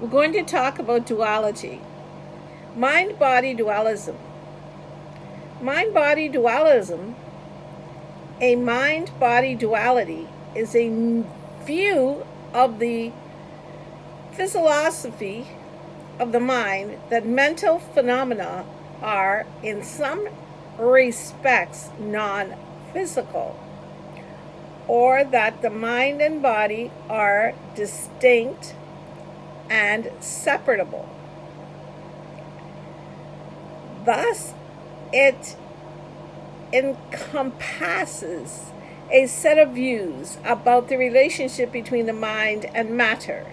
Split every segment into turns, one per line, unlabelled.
We're going to talk about duality. Mind-body dualism. Mind-body dualism, a mind-body duality, is a view of the philosophy of the mind that mental phenomena are, in some respects, non-physical, or that the mind and body are distinct and separable. Thus, it encompasses a set of views about the relationship between the mind and matter,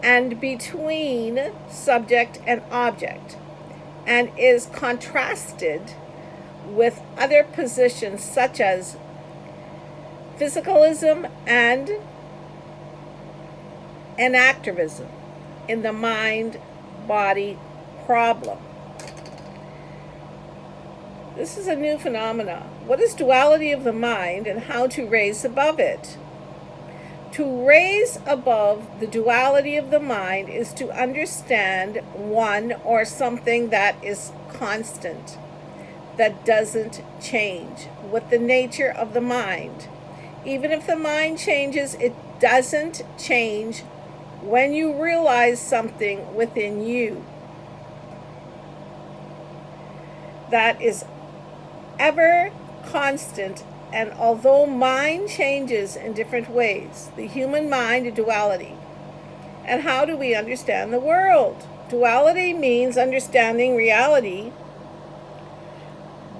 and between subject and object, and is contrasted with other positions such as physicalism and enactivism in the mind-body problem. This is a new phenomenon. What is duality of the mind and how to raise above it? To raise above the duality of the mind is to understand one or something that is constant, that doesn't change, with the nature of the mind. Even if the mind changes, it doesn't change when you realize something within you that is ever constant. And although mind changes in different ways, the human mind, a duality. And how do we understand the world? Duality means understanding reality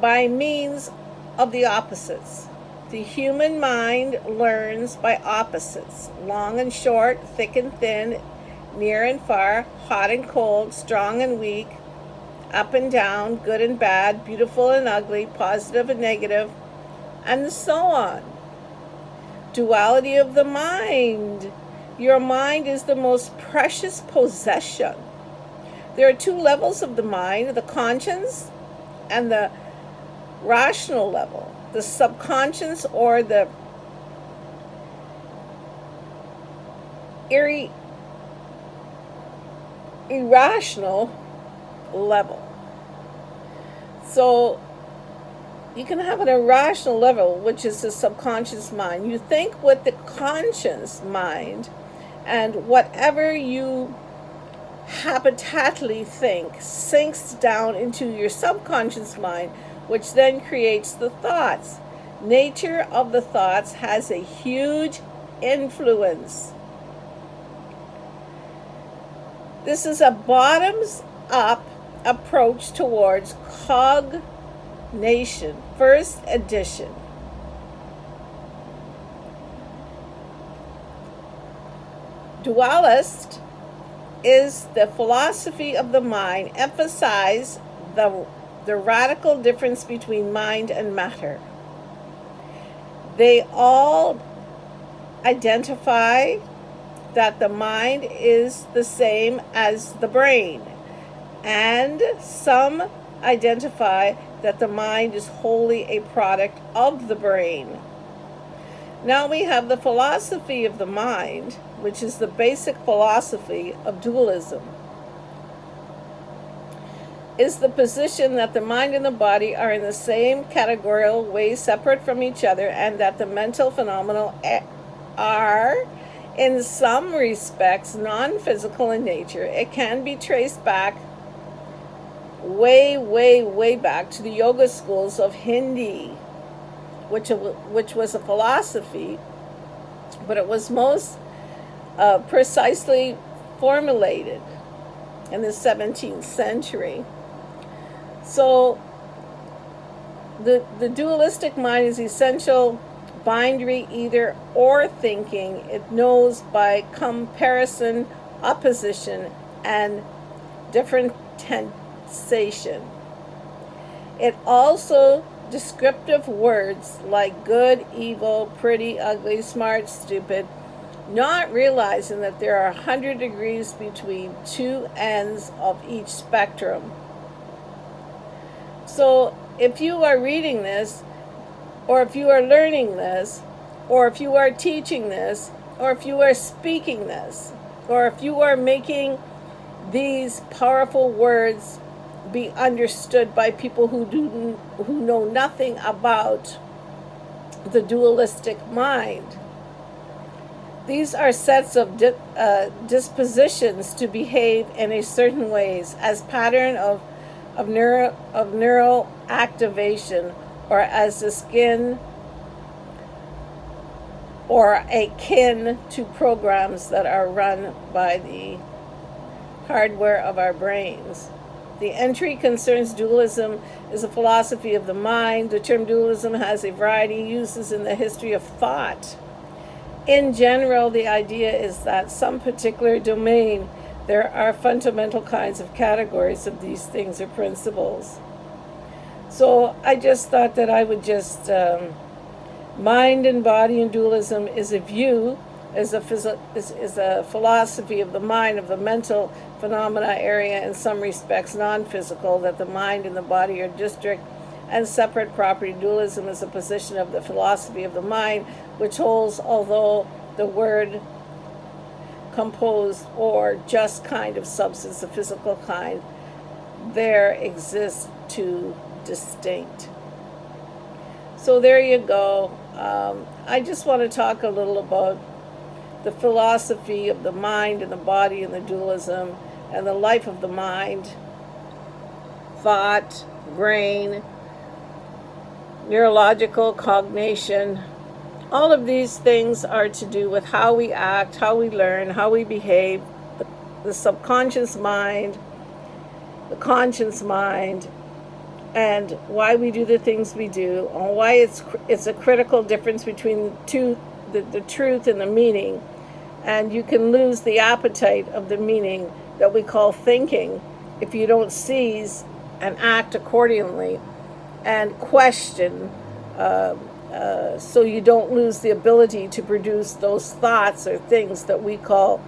by means of the opposites. The human mind learns by opposites: long and short, thick and thin, near and far, hot and cold, strong and weak, up and down, good and bad, beautiful and ugly, positive and negative, and so on. Duality of the mind. Your mind is the most precious possession. There are two levels of the mind: the conscious and the rational level. The subconscious, or the irrational level. So you can have an irrational level, which is the subconscious mind. You think with the conscious mind, and whatever you habitatly think sinks down into your subconscious mind, which then creates the thoughts. Nature of the thoughts has a huge influence. This is a bottoms-up approach towards cognition, first edition. Dualist is the philosophy of the mind, emphasize the radical difference between mind and matter. They all identify that the mind is the same as the brain, and some identify that the mind is wholly a product of the brain. Now we have the philosophy of the mind, which is the basic philosophy of dualism. Is the position that the mind and the body are in the same categorical way separate from each other, and that the mental phenomena are, in some respects, non-physical in nature. It can be traced back way back to the yoga schools of Hindi, which was a philosophy, but it was most precisely formulated in the 17th century. So the dualistic mind is essential binary either or thinking. It knows by comparison, opposition, and differentiation. It also descriptive words like good, evil, pretty, ugly, smart, stupid, not realizing that there are 100 degrees between two ends of each spectrum. So if you are reading this, or if you are learning this, or if you are teaching this, or if you are speaking this, or if you are making these powerful words be understood by people who know nothing about the dualistic mind. These are sets of dispositions to behave in a certain ways as pattern of neural activation, or as the skin, or akin to programs that are run by the hardware of our brains. The entry concerns dualism is a philosophy of the mind. The term dualism has a variety of uses in the history of thought. In general, the idea is that some particular domain, there are fundamental kinds of categories of these things or principles. So I just thought that I would just, mind and body and dualism is a view, is a philosophy of the mind, of the mental phenomena area, in some respects non-physical, that the mind and the body are distinct and separate property. Dualism is a position of the philosophy of the mind, which holds, although the word composed or just kind of substance, the physical kind, there exists two distinct. So there you go. I just want to talk a little about the philosophy of the mind and the body and the dualism and the life of the mind, thought, brain, neurological cognition. All of these things are to do with how we act, how we learn, how we behave, the subconscious mind, the conscious mind, and why we do the things we do, and why it's a critical difference between the truth and the meaning. And you can lose the appetite of the meaning that we call thinking if you don't seize and act accordingly and question, so you don't lose the ability to produce those thoughts or things that we call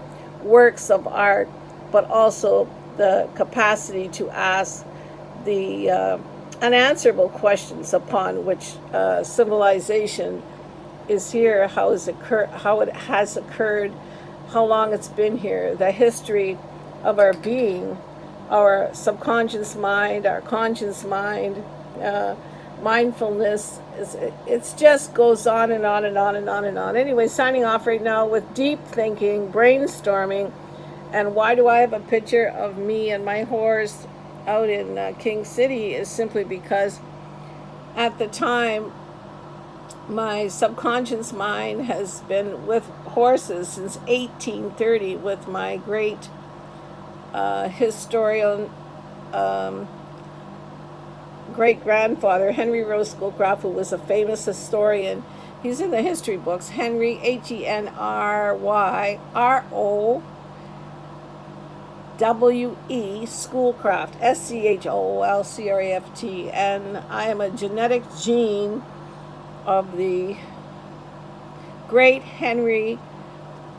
works of art, but also the capacity to ask the unanswerable questions upon which civilization is here, how it has occurred, how long it's been here, the history of our being, our subconscious mind, our conscious mind, mindfulness. It just goes on and on and on and on and on. Anyway, signing off right now with deep thinking, brainstorming. And why do I have a picture of me and my horse out in King City is simply because at the time my subconscious mind has been with horses since 1830 with my great historian, great-grandfather, Henry Rose Schoolcraft, who was a famous historian. He's in the history books. Henry, HenryWe Schoolcraft, Schoolcraft. And I am a genetic gene of the great Henry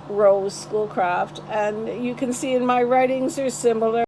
Rose Schoolcraft. And you can see in my writings they're similar.